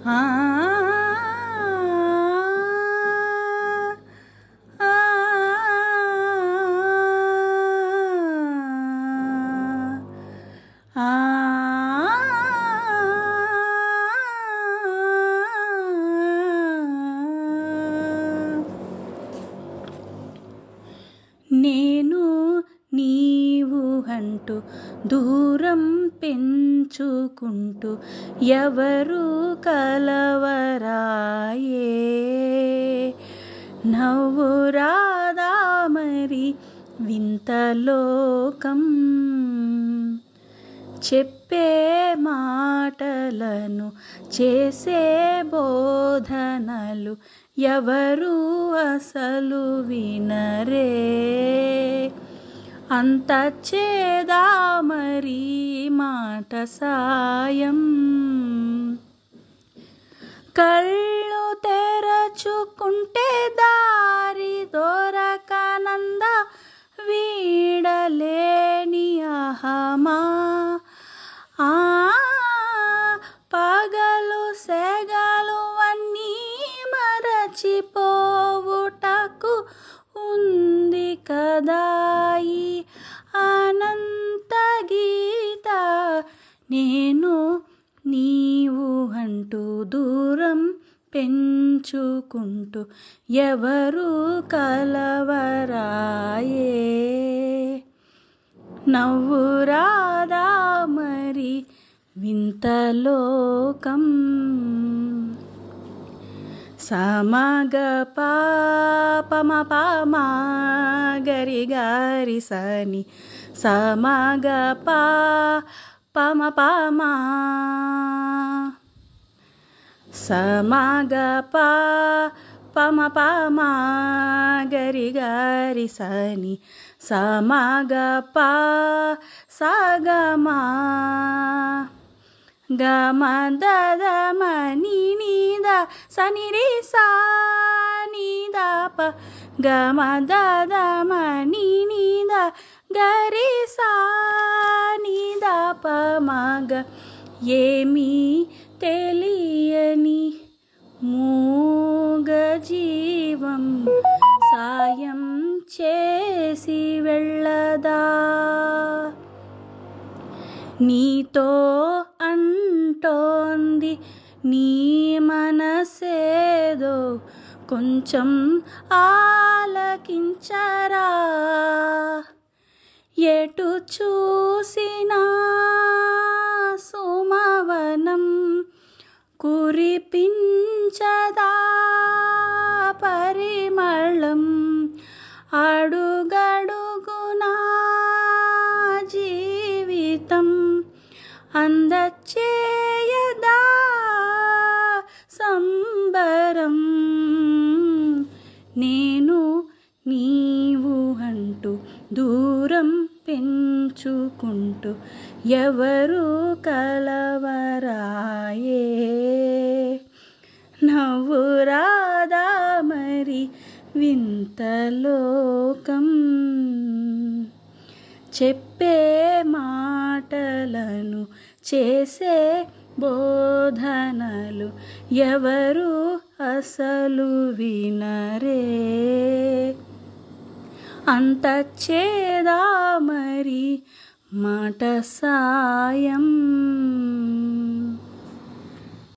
ఆ ఆ ఆ నేను నీవు అంటూ దూరం పెంచుకుంటూ ఎవరు కలవరాయే, నవ్వు రాదా మరి వింత లోకం, చెప్పే మాటలను చేసే బోధనలు ఎవరు అసలు వినరే, అంత చేదా మరి మాట సాయం, కళ్ళు తెరచుకుంటే దారి దొరకనంద వీడలేని అహమా, పగలు సెగలు అన్నీ మరచిపోవుటకు ఉంది కదాయి అనంత గీత, నేను నీవు అంటూ దూరం పెంచుకుంటూ ఎవరు కలవరాయే, నవ్వు రాదా మరి వింత లోకం. సమగ పాపమ పామా గరి గారి సని సమగ పాపమ పామా సమగ పాపమ పామా గరి గారి సని సమగ పా సగమా గమ దద మని నీద సని రి సా నీద ప గమ దద మని నీద గరి సా నీద ప మగ, ఏమీ తెలియని మూగ జీవం సాయం చేసి వెళ్ళదా, నీతో అంటోంది నీ మనసేదో కొంచెం ఆలకించరా, ఎటు చూసినా సుమవనం కురిపించదా పరిమళం, అడుగడుగునా జీవితం అందచేయదా సంబరం, నేను నీవు అంటూ దూరం పెంచుకుంటూ ఎవరు కలవరాయే, నవ్వు రాదా మరి వింత లోకం, చెప్పే మాటలను చేసే బోధనలు ఎవరు అసలు వినరే, అంత చేదా మరి మాట సాయం.